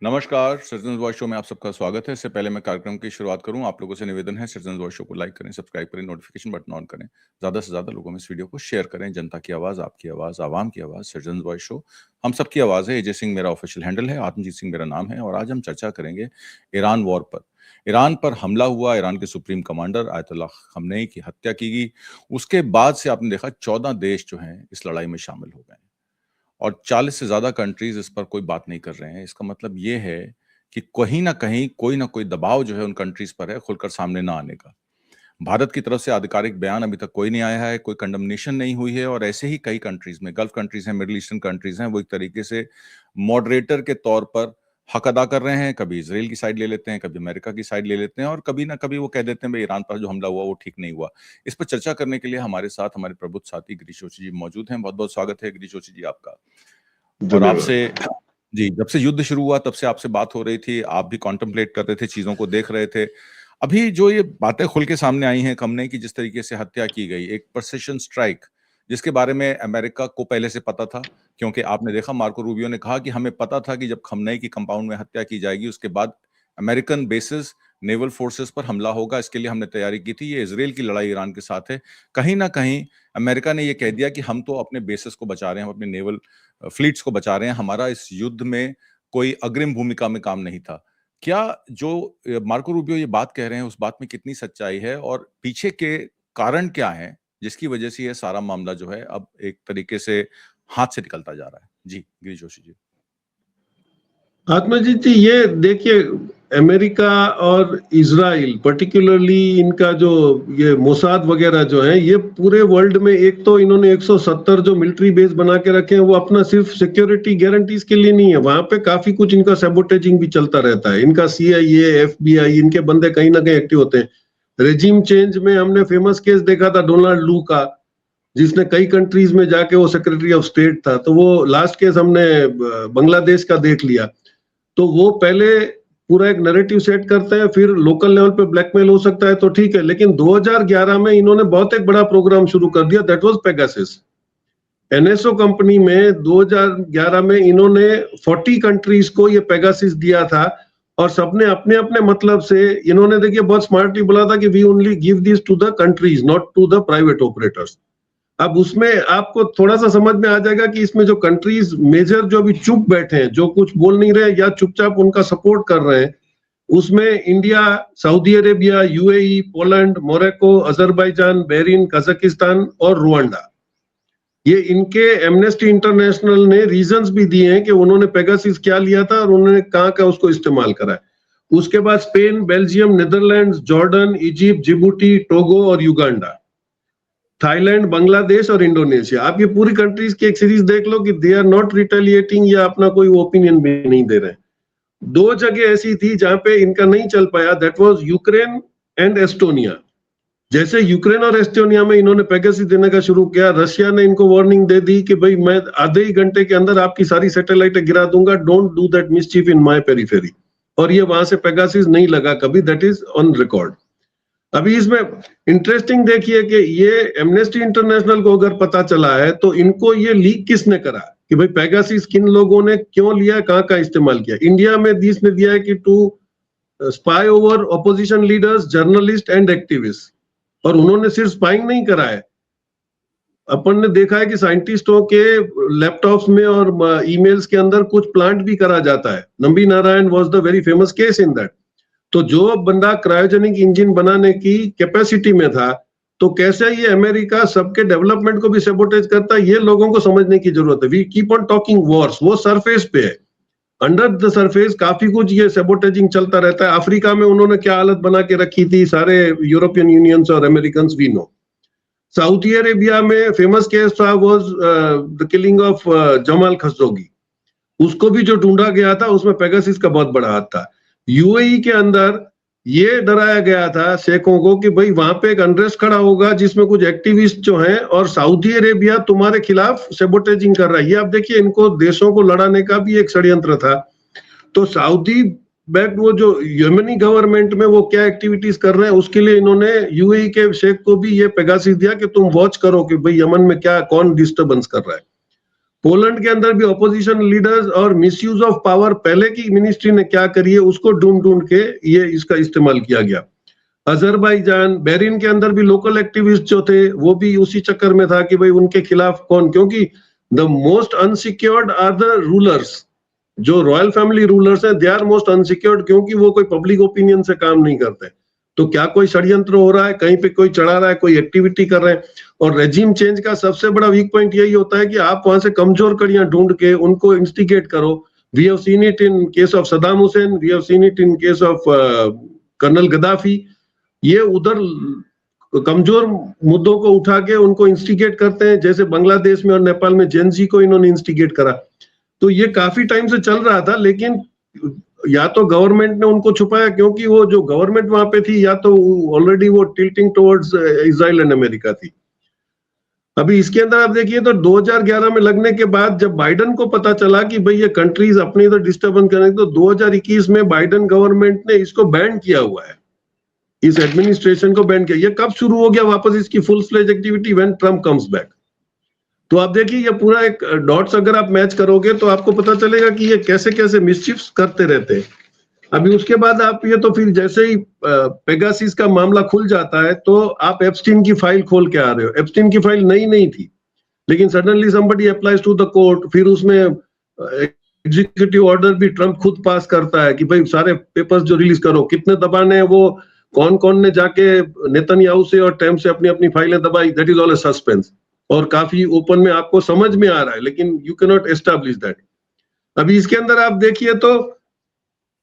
नमस्कार, citizens voice show में आप सबका स्वागत है। इससे पहले मैं कार्यक्रम की शुरुआत करूं, आप लोगों से निवेदन है सिटीजन्स वॉइस शो को लाइक करें, सब्सक्राइब करें, नोटिफिकेशन बटन ऑन करें, ज़्यादा से ज़्यादा लोगों में इस वीडियो को शेयर करें। जनता की आवाज़, आपकी आवाज़, आवाम की आवाज़, सिटीजन्स वॉइस शो हम सबकी आवाज़ है। अजय सिंह मेरा ऑफिशियल हैंडल है, आत्मजीत सिंह मेरा नाम है और आज हम चर्चा करेंगे ईरान वॉर पर। ईरान पर हमला हुआ, ईरान के सुप्रीम कमांडर आयतुल्लाह खamenei की हत्या की गई। उसके बाद से आपने देखा 14 देश जो हैं इस लड़ाई में शामिल हो गए और 40 से ज़्यादा कंट्रीज इस पर कोई बात नहीं कर रहे हैं। इसका मतलब ये है कि कहीं न कहीं कोई न कोई दबाव जो है उन कंट्रीज पर है खुलकर सामने ना आने का। भारत की तरफ से आधिकारिक बयान अभी तक कोई नहीं आया है, कोई कंडमनेशन नहीं हुई है और ऐसे ही कई कंट्रीज में, गल्फ कंट्रीज हैं, मिडल ईस्टर्न कंट्रीज हैं, वो एक तरीके से मॉडरेटर के तौर पर हक अदा कर रहे हैं। कभी इजराइल की साइड ले लेते हैं, कभी अमेरिका की साइड ले लेते हैं और कभी ना कभी वो कह देते हैं भाई ईरान पर जो हमला हुआ वो ठीक नहीं हुआ। इस पर चर्चा करने के लिए हमारे साथ हमारे प्रबुद्ध साथी गिरीश जोशी जी मौजूद हैं। बहुत बहुत स्वागत है गिरीश जोशी जी आपका। और आपसे जी, जब से युद्ध शुरू हुआ तब से आपसे बात हो रही थी, आप भी कॉन्टेम्पलेट कर रहे थे, चीजों को देख रहे थे। अभी जो ये बातें खुल के सामने आई हैं खamenei की जिस तरीके से हत्या की गई, एक प्रिसिशन स्ट्राइक जिसके बारे में अमेरिका को पहले से पता था, क्योंकि आपने देखा मार्को रूबियो ने कहा कि हमें पता था कि जब खamenei की कंपाउंड में हत्या की जाएगी उसके बाद अमेरिकन बेसिस नेवल फोर्सेस पर हमला होगा, इसके लिए हमने तैयारी की थी। ये इजराइल की लड़ाई ईरान के साथ है। कहीं ना कहीं अमेरिका ने ये कह दिया कि हम तो अपने बेसिस को बचा रहे हैं, हम अपने नेवल फ्लीट्स को बचा रहे हैं, हमारा इस युद्ध में कोई अग्रिम भूमिका में काम नहीं था। क्या जो मार्को रूबियो ये बात कह रहे हैं उस बात में कितनी सच्चाई है और पीछे के कारण क्या हैं जिसकी वजह से ये सारा मामला जो है अब एक तरीके से हाथ से निकलता जा रहा है? जी गिरीश जोशी जी। आत्मजीत जी, ये देखिए, अमेरिका और इजराइल पर्टिकुलरली इनका जो ये मोसाद वगैरह जो है, ये पूरे वर्ल्ड में एक तो इन्होंने 170 जो मिलिट्री बेस बना के रखे हैं वो अपना सिर्फ सिक्योरिटी गारंटीज के लिए नहीं है, वहां पे काफी कुछ इनका सैबोटेजिंग भी चलता रहता है। इनका CIA, FBI, इनके बंदे कहीं ना कहीं एक्टिव होते हैं। रेजिम चेंज में हमने फेमस केस देखा था डोनाल्ड लू का, जिसने कई कंट्रीज में जाके वो सेक्रेटरी ऑफ स्टेट था, तो वो लास्ट केस हमने बांग्लादेश का देख लिया। तो वो पहले पूरा एक नैरेटिव सेट करते हैं, फिर लोकल लेवल पे ब्लैकमेल हो सकता है तो ठीक है, लेकिन 2011 में इन्होंने बहुत एक बड़ा प्रोग्राम शुरू कर दिया, that was Pegasus. NSO company में 2011 में इन्होंने 40 कंट्रीज को ये पेगासस दिया था और सबने अपने अपने मतलब से, इन्होंने देखिए बहुत स्मार्टली बोला था कि we only give this to the countries, not to the private operators. अब उसमें आपको थोड़ा सा समझ में आ जाएगा कि इसमें जो कंट्रीज मेजर जो अभी चुप बैठे हैं, जो कुछ बोल नहीं रहे या चुपचाप उनका सपोर्ट कर रहे हैं, उसमें India, Saudi Arabia, UAE, Poland, Morocco, Azerbaijan, Bahrain, Kazakhstan और रुवांडा। ये इनके एमनेस्टी इंटरनेशनल ने रीजंस भी दिए हैं कि उन्होंने पेगासस क्या लिया था और उन्होंने कहाँ का उसको इस्तेमाल करा है। उसके बाद Spain, Belgium, Netherland, Jordan, Egypt, Djibouti, Togo और युगांडा, थाईलैंड, बांग्लादेश और इंडोनेशिया। आप ये पूरी कंट्रीज की एक सीरीज देख लो कि दे आर नॉट रिटेलिएटिंग या अपना कोई ओपिनियन भी नहीं दे रहे हैं। दो जगह ऐसी थी जहां पे इनका नहीं चल पाया, that was Ukraine and Estonia. जैसे यूक्रेन और एस्टोनिया में इन्होंने पेगासस देने का शुरू किया, रशिया ने इनको वार्निंग दे दी कि भाई मैं आधे ही घंटे के अंदर आपकी सारी सैटेलाइटें गिरा दूंगा, don't do that mischief in my periphery. और ये वहां से पेगासस नहीं लगा कभी, दैट इज ऑन रिकॉर्ड। अभी इसमें इंटरेस्टिंग देखिए कि ये एमनेस्टी इंटरनेशनल को अगर पता चला है तो इनको ये लीक किसने करा कि भाई पेगासस किन लोगों ने क्यों लिया, कहां का इस्तेमाल किया। इंडिया में देश ने दिया है कि to spy over opposition leaders, journalist and activist, और उन्होंने सिर्फ स्पाइंग नहीं करा है, अपन ने देखा है कि साइंटिस्टों के लैपटॉप्स में और ईमेल्स के अंदर कुछ प्लांट भी करा जाता है। Nambi Narayan was the very famous case in that. तो जो बंदा क्रायोजेनिक इंजन बनाने की कैपेसिटी में था, तो कैसे ये अमेरिका सबके डेवलपमेंट को भी सैबोटेज करता है, ये लोगों को समझने की जरूरत है। We keep on talking wars, वो सरफेस पे है, अंडर द सरफेस काफी कुछ ये सैबोटेजिंग चलता रहता है। अफ्रीका में उन्होंने क्या हालत बना के रखी थी, सारे यूरोपियन यूनियंस और American we know. Saudi Arabia में फेमस केस था was the killing of Jamal Khashoggi, उसको भी जो ढूंढा गया था उसमें पेगासस का बहुत बड़ा हाथ था। UAE के अंदर ये डराया गया था शेखों को कि भाई वहां पे एक अनरेस्ट खड़ा होगा जिसमें कुछ एक्टिविस्ट जो हैं, और सऊदी अरेबिया तुम्हारे खिलाफ सैबोटेजिंग कर रहा है। ये आप देखिए, इनको देशों को लड़ाने का भी एक षड्यंत्र था। तो सऊदी बैक्ड वो जो यमनी गवर्नमेंट में वो क्या एक्टिविटीज कर रहे हैं, उसके लिए इन्होंने UAE के शेख को भी ये पेगासस दिया कि तुम वॉच करो कि भाई यमन में क्या कौन डिस्टर्बेंस कर रहा है। पोलैंड के अंदर भी ऑपोजिशन लीडर्स और मिसयूज ऑफ पावर पहले की मिनिस्ट्री ने क्या करी है उसको ढूंढ ढूंढ के ये इसका इस्तेमाल किया गया। अजरबैजान, बहरीन के अंदर भी लोकल एक्टिविस्ट जो थे वो भी उसी चक्कर में था कि भाई उनके खिलाफ कौन, क्योंकि the most unsecured are the rulers, जो रॉयल फैमिली रूलर्स हैं दे आर मोस्ट अनसिक्योर्ड, क्योंकि वो कोई पब्लिक ओपिनियन से काम नहीं करते। तो क्या कोई षड्यंत्र हो रहा है, कहीं पे कोई चढ़ा रहा है, कोई एक्टिविटी कर रहे हैं। और रेजिम चेंज का सबसे बड़ा वीक पॉइंट यही होता है कि आप वहां से कमजोर कड़ियां ढूंढ के उनको इंस्टिगेट करो। We have seen it in case of Saddam Hussein, we have seen it in case of colonel Gaddafi. ये उधर कमजोर मुद्दों को उठा के उनको इंस्टिगेट करते हैं, जैसे बांग्लादेश में और नेपाल में जेनजी को इन्होंने इंस्टिगेट करा। तो ये काफी टाइम से चल रहा था, लेकिन या तो गवर्नमेंट ने उनको छुपाया, क्योंकि वो जो गवर्नमेंट वहां पे थी या तो ऑलरेडी वो tilting towards Israel and America थी। अभी इसके अंदर आप देखिए तो 2011 में लगने के बाद जब बाइडन को पता चला कि भाई ये कंट्रीज अपने इधर डिस्टर्बेंस करेंगे, तो 2021 में बाइडन गवर्नमेंट ने इसको बैन किया हुआ है, इस एडमिनिस्ट्रेशन को बैन किया। ये कब शुरू हो गया वापस इसकी full fledge activity? When Trump comes back. तो आप देखिए ये पूरा एक डॉट्स अगर आप मैच करोगे तो आपको पता चलेगा कि ये कैसे कैसे मिसचिफ्स करते रहते हैं। अभी उसके बाद आप ये तो फिर जैसे ही पेगासिस का मामला खुल जाता है तो आप एप्स्टीन की फाइल खोल के आ रहे हो। एप्स्टीन की फाइल नई नहीं थी, लेकिन suddenly somebody applies to the court, फिर उसमें एग्जीक्यूटिव ऑर्डर भी ट्रम्प खुद पास करता है कि भाई सारे पेपर्स जो रिलीज करो, कितने दबाने हैं वो कौन कौन ने जाके नेतन्याहू से और ट्रम्प से अपनी अपनी फाइलें दबाई, that is all A suspense. और काफी ओपन में आपको समझ में आ रहा है, लेकिन you can not establish that. अभी इसके अंदर आप देखिए तो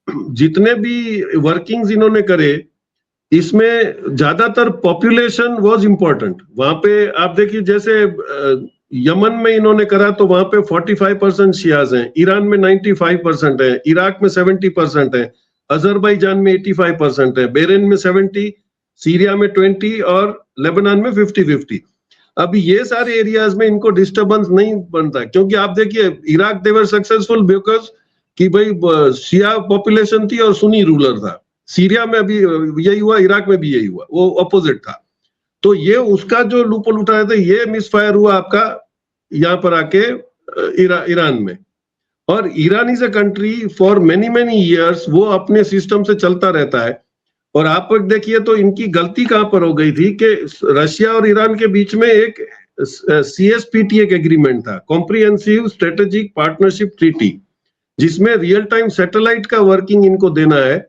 जितने भी वर्किंग्स इन्होंने करे, इसमें ज्यादातर पॉपुलेशन वाज इंपॉर्टेंट। वहां पे आप देखिए जैसे यमन में इन्होंने करा तो वहां पे 45% शियाज हैं, ईरान में 95% है, इराक में 70% है, अजरबैजान में 85% है, बहरीन में 70, सीरिया में 20 और लेबनान में 50-50। अभी ये सारे एरियाज में इनको डिस्टर्बेंस नहीं बनता, क्योंकि आप देखिए Iraq they were successful because कि भाई शिया पॉपुलेशन थी और सुन्नी रूलर था। सीरिया में भी यही हुआ, इराक में भी यही हुआ, वो अपोजिट था। तो ये उसका जो लूपहोल उठाया था, ये मिसफायर हुआ आपका यहाँ पर आके ईरान में। और Iran is a country for many many years वो अपने सिस्टम से चलता रहता है। और आप देखिए तो इनकी गलती कहां पर हो गई थी कि रशिया और ईरान के बीच में एक CSPT एक एग्रीमेंट था, कॉम्प्रिहेंसिव स्ट्रेटेजिक पार्टनरशिप ट्रीटी, जिसमें रियल टाइम सैटेलाइट का वर्किंग इनको देना है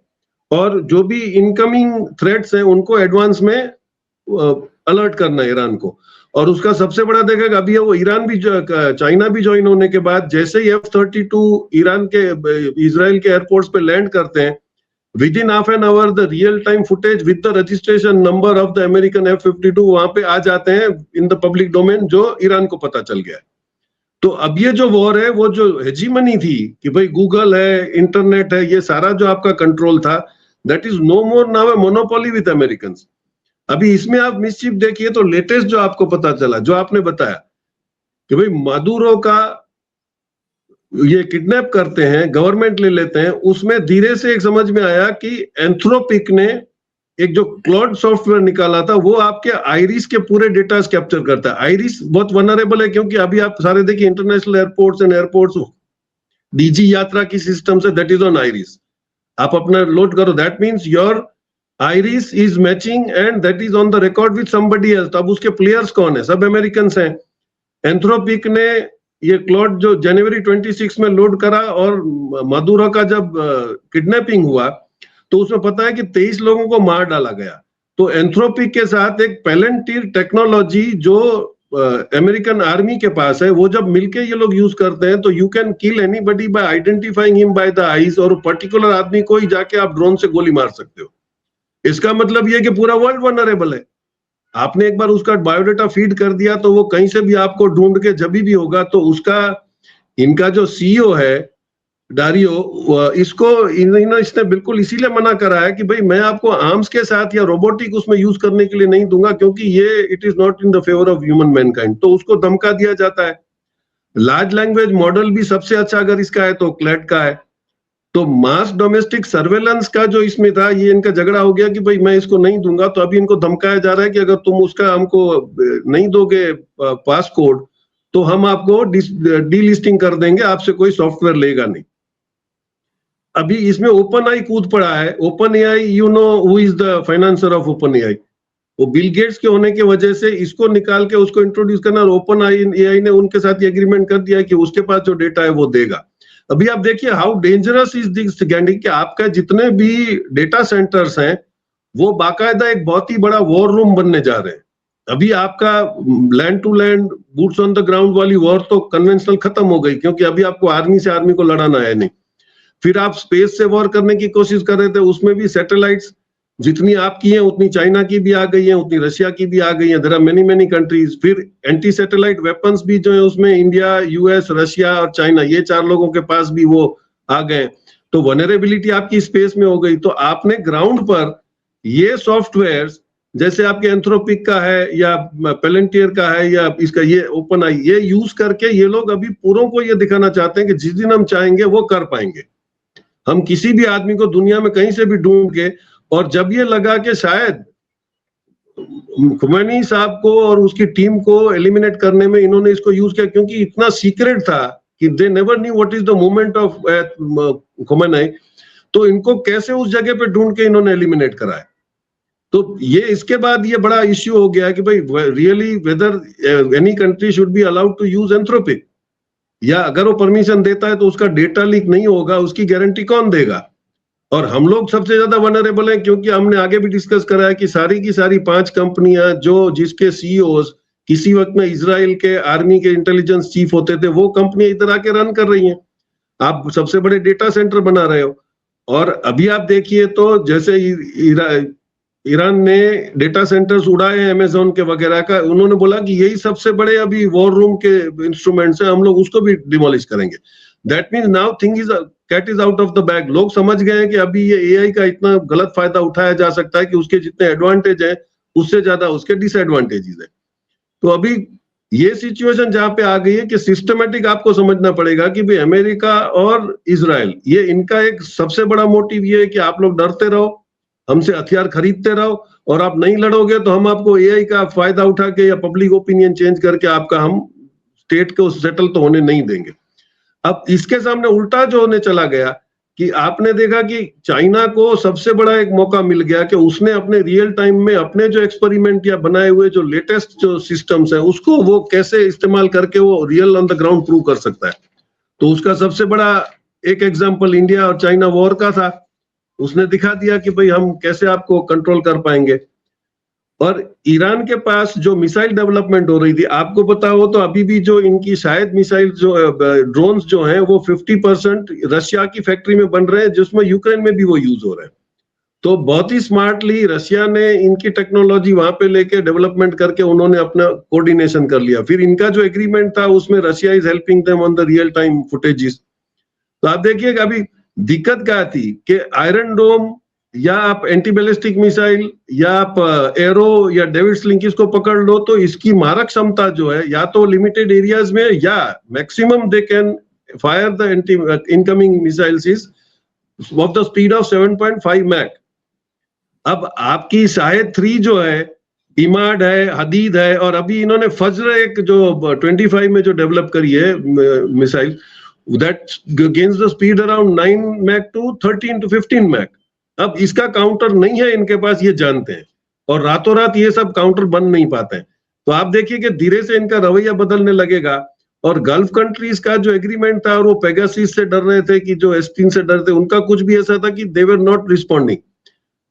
और जो भी इनकमिंग थ्रेट्स हैं उनको एडवांस में अलर्ट करना है ईरान को। और उसका सबसे बड़ा देखेगा अभी वो ईरान भी चाइना भी ज्वाइन होने के बाद जैसे ही F-32 ईरान के इजराइल के एयरपोर्ट्स पे लैंड करते हैं, with in half an hour the real time footage with the registration number of the American F-52 वहां पे आ जाते हैं इन द पब्लिक डोमेन, जो ईरान को पता चल गया है। तो अब ये जो वॉर है, वो जो हेजीमनी थी कि भाई गूगल है, इंटरनेट है, ये सारा जो आपका कंट्रोल था, that is no more now a monopoly with American. अभी इसमें आप मिसचिफ देखिए तो लेटेस्ट जो आपको पता चला, जो आपने बताया कि भाई मादुरो का ये किडनैप करते हैं, गवर्नमेंट ले लेते हैं, उसमें धीरे से एक समझ में आया कि एंथ्रोपिक ने एक जो क्लाउड सॉफ्टवेयर निकाला था वो आपके आइरिस के पूरे डेटा कैप्चर करता है। आइरिस बहुत वनरेबल है, क्योंकि अभी आप सारे देखिए international airports and airports DG यात्रा की system say that is on iris, आप अपना लोड करो, that means your iris is matching and that is on the record with somebody else. तो अब उसके प्लेयर्स कौन है? सब अमेरिकन हैं। एंथ्रोपिक ने ये क्लाउड जो जनवरी 26 में लोड करा और मादुरो का जब किडनैपिंग हुआ तो उसमें पता है कि 23 लोगों को मार डाला गया। तो एंथ्रोपिक के साथ एक पैलेंटियर टेक्नोलॉजी जो अमेरिकन आर्मी के पास है, वो जब मिलके ये लोग यूज करते हैं तो you can kill anybody bye identifying him by the eyes, और पर्टिकुलर आदमी को ही जाके आप ड्रोन से गोली मार सकते हो। इसका मतलब ये कि पूरा वर्ल्ड वनरेबल है। आपने एक बार उसका बायोडाटा फीड कर दिया तो वो कहीं से भी आपको ढूंढ के जब भी होगा, तो उसका इनका जो सीईओ है डारियो, इसने बिल्कुल इसीलिए मना करा है कि भाई मैं आपको आर्म्स के साथ या रोबोटिक उसमें यूज करने के लिए नहीं दूंगा, क्योंकि ये it is not in the favour of human Mankind. तो उसको धमका दिया जाता है। लार्ज लैंग्वेज मॉडल भी सबसे अच्छा अगर इसका है तो क्लैड का है। तो मास डोमेस्टिक सर्वेलेंस का जो इसमें था, ये इनका झगड़ा हो गया कि भाई मैं इसको नहीं दूंगा, तो अभी इनको धमकाया जा रहा है कि अगर तुम उसका हमको नहीं दोगे पासकोड तो हम आपको डीलिस्टिंग कर देंगे, आपसे कोई सॉफ्टवेयर लेगा नहीं। अभी इसमें ओपन आई कूद पड़ा है। Open AI, you know who is the financer of Open AI? वो बिल गेट्स के होने की वजह से इसको निकाल के उसको इंट्रोड्यूस करना, और ओपन एआई ने उनके साथ ये एग्रीमेंट कर दिया कि उसके पास जो डेटा है वो देगा। अभी आप देखिए हाउ डेंजरस इज दिस गैंडिंग, कि आपका जितने भी डेटा सेंटर्स हैं वो बाकायदा एक बहुत ही बड़ा वॉर रूम बनने जा रहे हैं। अभी आपका land to land boots on the ground वाली वॉर तो कन्वेंशनल खत्म हो गई, क्योंकि अभी आपको आर्मी से आर्मी को लड़ाना है नहीं। फिर आप स्पेस से वॉर करने की कोशिश कर रहे थे, उसमें भी सैटेलाइट्स जितनी आपकी हैं उतनी चाइना की भी आ गई हैं, उतनी रशिया की भी आ गई हैं। There are many many countries. फिर एंटी सैटेलाइट वेपन्स भी जो है उसमें इंडिया, यूएस, रशिया और चाइना, ये 4 लोगों के पास भी वो आ गए। तो वनरेबिलिटी आपकी स्पेस में हो गई। तो आपने ग्राउंड पर ये सॉफ्टवेयर जैसे आपके एंथ्रोपिक का है या पेलेंटियर का है या इसका ये ओपन आई, ये यूज करके ये लोग अभी पूरों को ये दिखाना चाहते हैं कि जिस दिन हम चाहेंगे वो कर पाएंगे। हम किसी भी आदमी को दुनिया में कहीं से भी ढूंढ के, और जब ये लगा कि शायद खुमैनी साहब को और उसकी टीम को एलिमिनेट करने में इन्होंने इसको यूज किया, क्योंकि इतना सीक्रेट था कि they never knew what is the movement of Khomeini, तो इनको कैसे उस जगह पे ढूंढ के इन्होंने एलिमिनेट कराया। तो ये इसके बाद ये बड़ा इश्यू हो गया कि भाई really whether any country should be allowed to use Anthropic, या अगर वो परमिशन देता है तो उसका डेटा लीक नहीं होगा, उसकी गारंटी कौन देगा। और हम लोग सबसे ज्यादा वनरेबल हैं, क्योंकि हमने आगे भी डिस्कस करा है कि सारी की सारी 5 कंपनियां जो जिसके सीईओज किसी वक्त में इजराइल के आर्मी के इंटेलिजेंस चीफ होते थे, वो कंपनियां इधर आके रन कर रही हैं। आप सबसे बड़े डेटा सेंटर बना रहे हो। और अभी आप देखिए तो जैसे ईरान ने डेटा सेंटर्स उड़ाए हैं अमेजोन के वगैरह का, उन्होंने बोला कि यही सबसे बड़े अभी वॉर रूम के इंस्ट्रूमेंट्स हैं, हम लोग उसको भी डिमोलिश करेंगे। That means now thing is cat is out of the bag. लोग समझ गए हैं कि अभी ये एआई का इतना गलत फायदा उठाया जा सकता है कि उसके जितने एडवांटेज है उससे ज्यादा उसके डिसएडवांटेजेस है। तो अभी ये सिचुएशन जहां पे आ गई है कि सिस्टमेटिक आपको समझना पड़ेगा कि भाई अमेरिका और इजराइल, ये इनका एक सबसे बड़ा मोटिव ये है कि आप लोग डरते रहो, हमसे हथियार खरीदते रहो, और आप नहीं लड़ोगे तो हम आपको एआई का फायदा उठा के या पब्लिक ओपिनियन चेंज करके आपका हम स्टेट को सेटल तो होने नहीं देंगे। अब इसके सामने उल्टा जो होने चला गया कि आपने देखा कि चाइना को सबसे बड़ा एक मौका मिल गया कि उसने अपने रियल टाइम में अपने जो एक्सपेरिमेंट या बनाए हुए जो लेटेस्ट जो सिस्टम्स हैं उसको वो कैसे इस्तेमाल करके वो real on the ground prove कर सकता है। तो उसका सबसे बड़ा एक एग्जांपल इंडिया और चाइना वॉर का था। उसने दिखा दिया कि भाई हम कैसे आपको कंट्रोल कर पाएंगे। और ईरान के पास जो मिसाइल डेवलपमेंट हो रही थी, आपको पता हो तो अभी भी जो इनकी शायद मिसाइल जो ड्रोन्स जो हैं वो 50% रशिया की फैक्ट्री में बन रहे हैं, जिसमें यूक्रेन में भी वो यूज हो रहे हैं। तो बहुत ही स्मार्टली रशिया ने इनकी टेक्नोलॉजी वहां पे लेके डेवलपमेंट करके उन्होंने अपना कोऑर्डिनेशन कर लिया। फिर इनका जो एग्रीमेंट था उसमें Russia is helping them on the real time footages. तो आप देखिएगा अभी दिक्कत क्या थी कि आयरन डोम या आप एंटी बैलिस्टिक मिसाइल या आप एरो या डेविड स्लिंग इसको पकड़ लो तो इसकी मारक क्षमता जो है या तो लिमिटेड एरियाज में या maximum they can fire the anti incoming missiles is of the speed of 7.5 Mach. अब आपकी शायद 3 जो है इमाड है, हदीद है, और अभी इन्होंने फज्र एक जो 25 में जो डेवलप करी है missile, that gains the speed around 9 Mach to 13 to 15 Mach. अब इसका काउंटर नहीं है इनके पास, ये जानते हैं, और रातों रात ये सब काउंटर बन नहीं पाते हैं। तो आप देखिए कि धीरे से इनका रवैया बदलने लगेगा। और गल्फ कंट्रीज का जो एग्रीमेंट था और वो पेगासस से डर रहे थे कि जो S-3 से डरते, उनका कुछ भी ऐसा था कि दे वर नॉट रिस्पॉन्डिंग।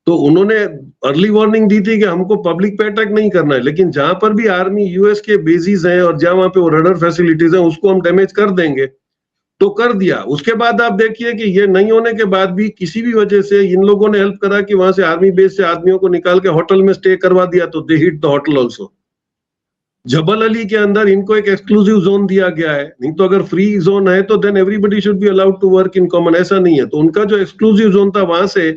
तो उन्होंने अर्ली वार्निंग दी थी कि हमको पब्लिक पे अटैक नहीं करना है, लेकिन जहां पर भी आर्मी यूएस के बेसिस हैं और जहां वहां पे वो रडार फैसिलिटीज हैं उसको हम डैमेज कर देंगे, तो कर दिया। उसके बाद आप देखिए कि ये नहीं होने के बाद भी किसी भी वजह से इन लोगों ने हेल्प करा कि वहां से आर्मी बेस से आदमियों को निकाल के होटल में स्टे करवा दिया, तो दे हिट द होटल ऑल्सो। जबल अली के अंदर इनको एक एक्सक्लूसिव जोन दिया गया है, नहीं तो अगर फ्री जोन है तो then everybody should be allowed to work in common, ऐसा नहीं है। तो उनका जो एक्सक्लूसिव जोन था वहां से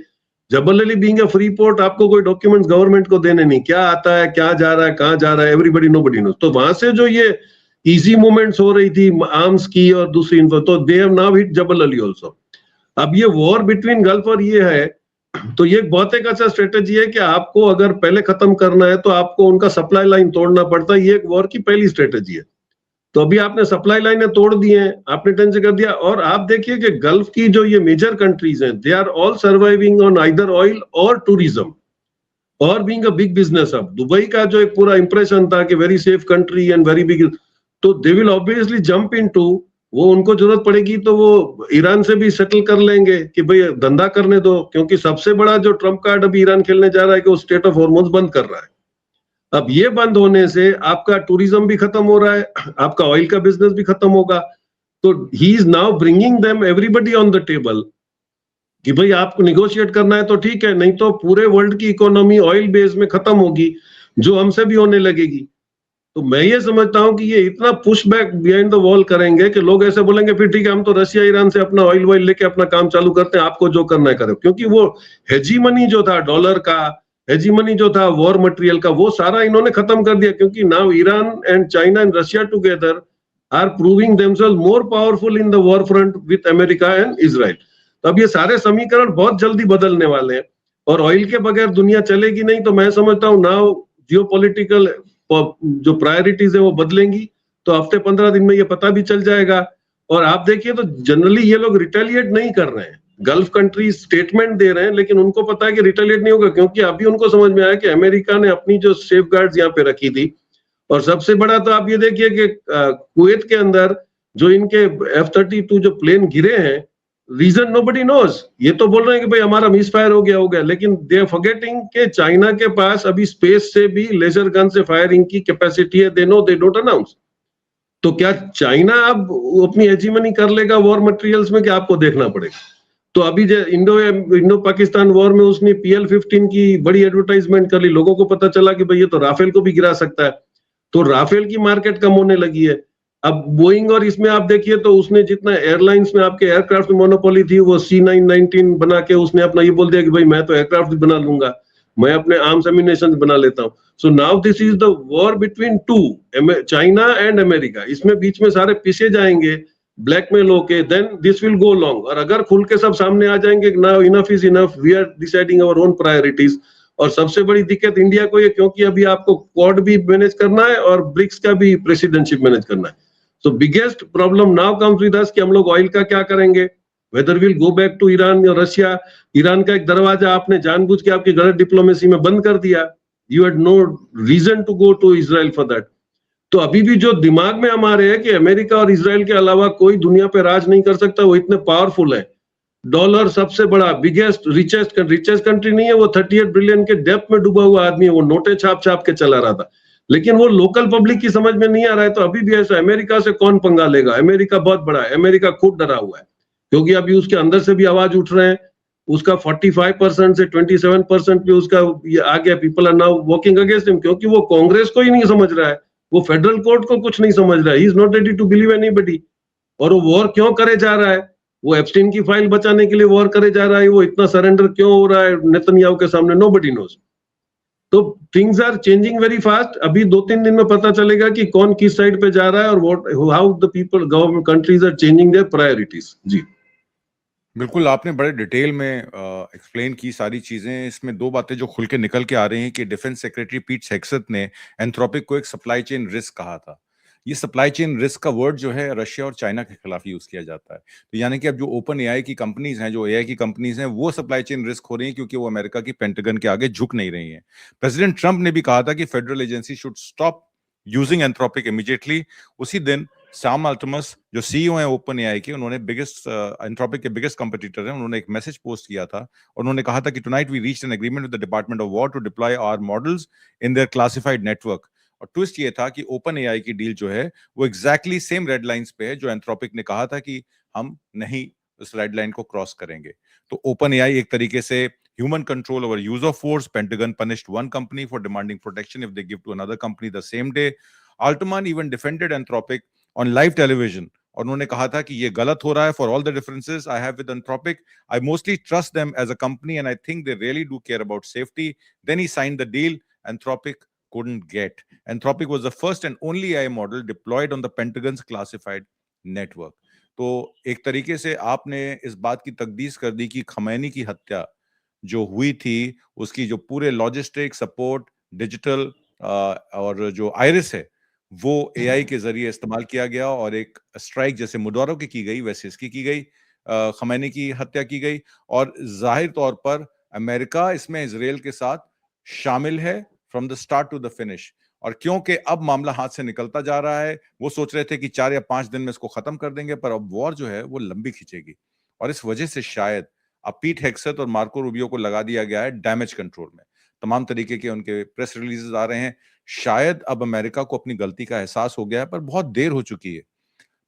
Jebel Ali being a free port, आपको कोई डॉक्यूमेंट्स गवर्नमेंट को देने नहीं, क्या आता है, क्या जा रहा है, कहाँ जा रहा है, एवरीबडी नोबडी नोस। तो वहां से जो ये इजी मूवमेंट्स हो रही थी आर्म्स की और दूसरी इन्फो, तो they have now hit Jebel Ali also. अब ये वॉर बिटवीन गल्फ और ये है, तो ये बहुत एक अच्छा स्ट्रेटेजी है कि आपको अगर पहले खत्म करना है तो आपको उनका सप्लाई लाइन तोड़ना पड़ता है। ये एक वॉर की पहली स्ट्रेटेजी है। तो अभी आपने सप्लाई लाइनें तोड़ दी हैं, आपने टेंशन कर दिया। और आप देखिए कि गल्फ की जो ये मेजर कंट्रीज हैं, they are all surviving on either oil और टूरिज्म और बीइंग अ बिग बिजनेस। अब दुबई का जो एक पूरा इंप्रेशन था कि very safe country and very big, तो they will obviously jump into, वो उनको जरूरत पड़ेगी तो वो ईरान से भी सेटल कर लेंगे कि भाई धंधा करने दो, क्योंकि सबसे बड़ा जो ट्रम्प कार्ड अभी ईरान खेलने जा रहा है कि वो स्टेट ऑफ हॉर्मोज बंद कर रहा है। अब ये बंद होने से आपका टूरिज्म भी खत्म हो रहा है, आपका ऑयल का बिजनेस भी खत्म होगा। तो he is now bringing them everybody on the table कि भाई आपको निगोशिएट करना है तो ठीक है, नहीं तो पूरे वर्ल्ड की इकोनॉमी ऑयल बेस में खत्म होगी, जो हमसे भी होने लगेगी। तो मैं ये समझता हूं कि ये इतना push back behind the wall करेंगे कि लोग ऐसे बोलेंगे फिर ठीक है, हम तो रशिया ईरान से अपना ऑयल वॉइल लेके अपना काम चालू करते हैं, आपको जो करना है करो। क्योंकि वो हेजीमनी जो था डॉलर का, हेजीमनी जो था वॉर मटेरियल का, वो सारा इन्होंने खत्म कर दिया। क्योंकि now Iran and China and Russia together are proving themselves more powerful in the war front with America and Israel. तो अब ये सारे समीकरण बहुत जल्दी बदलने वाले हैं, और ऑयल के बगैर दुनिया चलेगी नहीं। तो मैं समझता हूँ नाउ जियोपॉलिटिकल जो प्रायोरिटीज है वो बदलेंगी, तो हफ्ते 15 दिन में ये पता भी चल जाएगा। और आप देखिए तो जनरली ये लोग रिटेलिएट नहीं कर रहे हैं, गल्फ कंट्री स्टेटमेंट दे रहे हैं, लेकिन उनको पता है कि रिटेलिएट नहीं होगा, क्योंकि अभी उनको समझ में आया कि अमेरिका ने अपनी जो सेफ गार्ड्स यहाँ पे रखी थी। और सबसे बड़ा तो आप ये देखिए कि कुवैत के अंदर जो इनके F-32 जो प्लेन गिरे हैं, रीजन नोबडी नोज। ये तो बोल रहे हैं कि भाई हमारा मिस फायर हो गया, लेकिन दे आर फॉरगेटिंग कि चाइना के पास अभी स्पेस से भी लेजर गन से फायरिंग की कैपेसिटी है, they know, they don't announce. तो क्या चाइना अब अपनी हेजीमनी कर लेगा वॉर मटेरियल्स में, कि आपको देखना पड़ेगा। तो अभी जो इंडो पाकिस्तान वॉर में उसने PL-15 की बड़ी एडवर्टाइजमेंट कर ली, लोगों को पता चला कि भाई ये तो राफेल को भी गिरा सकता है, तो राफेल की मार्केट कम होने लगी है। अब बोइंग और इसमें आप देखिए तो उसने जितना एयरलाइंस में आपके एयरक्राफ्ट में मोनोपोली थी, वो C919 बना के उसने अपना ये बोल दिया कि भाई मैं तो एयरक्राफ्ट भी बना लूंगा, मैं अपने आर्म्स एम्यूनेशन बना लेता हूँ। So now this is the war between two, China and America. इसमें बीच में सारे पीछे जाएंगे ब्लैकमेल होके, then this will go long. और अगर खुल के सब सामने आ जाएंगे now enough is enough, we are deciding our own priorities. और सबसे बड़ी दिक्कत इंडिया को ये, क्योंकि अभी आपको क्वाड भी मैनेज करना है और ब्रिक्स का भी प्रेसिडेंटशिप मैनेज करना है। So biggest problem now comes with us कि हम लोग ऑयल का क्या करेंगे, whether will go back to Iran या रशिया। ईरान का एक दरवाजा आपने जानबूझ के आपकी गलत डिप्लोमेसी में बंद कर दिया, you had no reason to go to Israel for that. तो अभी भी जो दिमाग में हमारे है कि अमेरिका और इजराइल के अलावा कोई दुनिया पे राज नहीं कर सकता, वो इतने पावरफुल है। डॉलर सबसे बड़ा बिगेस्ट रिचेस्ट कंट्री नहीं है, वो 38 बिलियन के डेप्थ में डूबा हुआ आदमी है, वो नोटे छाप छाप के चला रहा था, लेकिन वो लोकल पब्लिक की समझ में नहीं आ रहा है। तो अभी भी ऐसा, अमेरिका से कौन पंगा लेगा, अमेरिका बहुत बड़ा है, अमेरिका खुद डरा हुआ है, क्योंकि अभी उसके अंदर से भी आवाज उठ रहे हैं। उसका 45% से 27% पे उसका ये आ गया, people are now walking against him, क्योंकि वो कांग्रेस को ही नहीं समझ रहा है, वो फेडरल कोर्ट को कुछ नहीं समझ रहा है, he is not ready to believe anybody. और वो वॉर क्यों करे जा रहा है, वो एप्स्टीन की फाइल बचाने के लिए वॉर करे जा रहा है, वो इतना सरेंडर क्यों हो रहा है नेतन्याहू के सामने, नोबडी नोज। तो things are changing very fast. अभी 2-3 दिन में पता चलेगा कि कौन किस साइड पे जा रहा है, और what how the people government countries are changing their priorities. जी बिल्कुल, आपने बड़े डिटेल में एक्सप्लेन की सारी चीज़ें। इसमें 2 बातें जो खुल के निकल के आ रही हैं कि डिफेंस सेक्रेटरी पीट हेगसेथ ने एंथ्रोपिक को एक सप्लाई चेन रिस्क कहा था। ये सप्लाई चेन रिस्क का वर्ड जो है रशिया और चाइना के खिलाफ यूज़ किया जाता है। तो यानी कि अब जो ओपन एआई की कंपनीज़ हैं, जो एआई की कंपनीज़ हैं, वो सप्लाई चेन रिस्क हो रही हैं क्योंकि वो अमेरिका की पेंटागन के आगे झुक नहीं रही हैं। प्रेसिडेंट ट्रंप ने भी कहा था कि federal agency should stop using Anthropic immediately. उसी दिन सैम अल्टमस जो सीईओ हैं ओपन एआई के, उन्होंने बिगेस्ट एंथ्रोपिक के बिगेस्ट कंपटीटर हैं, उन्होंने एक मैसेज पोस्ट किया था और उन्होंने कहा था कि tonight we reached an agreement with the department of war to deploy our models in their classified network. और ट्विस्ट ये था कि ओपन एआई की डील जो है वो एग्जैक्टली सेम रेड लाइंस पे है जो एंथ्रोपिक ने कहा था कि हम नहीं उस रेड लाइन को क्रॉस करेंगे। तो ओपन एआई एक तरीके से human control over use of force, pentagon punished one company for demanding protection if they give to another company the same day. Altman even defended Anthropic on live television और उन्होंने कहा था कि ये गलत हो रहा है, for all the differences I have with Anthropic, I mostly trust them as a company and I think they really do care about safety. Then he signed the deal Anthropic couldn't get. Anthropic was the first and only AI model deployed on the Pentagon's classified network. तो एक तरीके से आपने इस बात की तकदीस कर दी कि खमैनी की हत्या जो हुई थी उसकी जो पूरे लॉजिस्टिक सपोर्ट, डिजिटल और जो आयरिस है वो एआई के जरिए इस्तेमाल किया गया और एक स्ट्राइक जैसे मुदारों की गई वैसे इसकी की गई, खमैनी की हत्या की गई। और जाहिर तौर पर अमेरिका इसमें इजराइल के साथ शामिल है from the start to the finish. और क्योंकि अब मामला हाथ से निकलता जा रहा है, वो सोच रहे थे कि 4 या 5 दिन में इसको खत्म कर देंगे, पर अब वॉर जो है वो लंबी खींचेगी। और इस वजह से शायद अब पीट हेग्सेथ और मार्को रूबियो को लगा दिया गया है डैमेज कंट्रोल में। तमाम तरीके के उनके प्रेस रिलीजेस आ रहे हैं। शायद अब अमेरिका को अपनी गलती का एहसास हो गया है, पर बहुत देर हो चुकी है।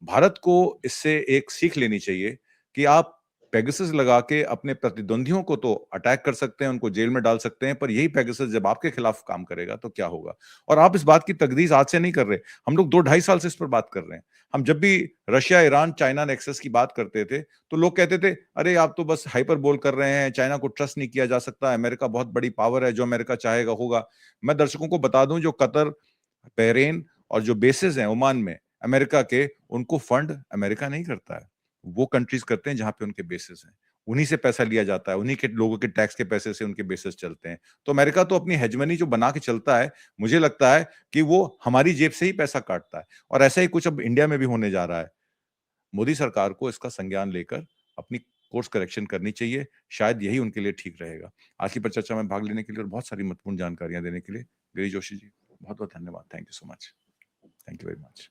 भारत को इससे एक सीख लेनी चाहिए कि आप पेगासस लगा के अपने प्रतिद्वंदियों को तो अटैक कर सकते हैं, उनको जेल में डाल सकते हैं, पर यही पेगासस जब आपके खिलाफ काम करेगा तो क्या होगा? और आप इस बात की तकदीस आज से नहीं कर रहे। हम लोग 2 ढाई साल से इस पर बात कर रहे हैं। हम जब भी रशिया, ईरान, चाइना नेक्सस की बात करते थे, तो लोग कहते थे, "अरे, आप तो बस हाइपरबोल कर रहे हैं, चाइना को ट्रस्ट नहीं किया जा सकता, अमेरिका बहुत बड़ी पावर है, जो अमेरिका चाहेगा होगा।" मैं दर्शकों को बता दूं, जो कतर, बहरीन और जो बेसेस हैं ओमान में अमेरिका के, उनको फंड अमेरिका नहीं करता है। वो कंट्रीज करते हैं जहां पे उनके बेसेस हैं। उन्हीं से पैसा लिया जाता है, उन्हीं के लोगों के टैक्स के पैसे से उनके बेसेस चलते हैं। तो अमेरिका तो अपनी हेजमनी जो बना के चलता है, मुझे लगता है कि वो हमारी जेब से ही पैसा काटता है। और ऐसा ही कुछ अब इंडिया में भी होने जा रहा है। मोदी सरकार को इसका संज्ञान लेकर अपनी कोर्स करेक्शन करनी चाहिए। शायद यही उनके लिए ठीक रहेगा। आज की परिचर्चा में भाग लेने के लिए और बहुत सारी महत्वपूर्ण जानकारियां देने के लिए गिरीश जोशी जी, बहुत बहुत धन्यवाद। Thank you so much. Thank you very much.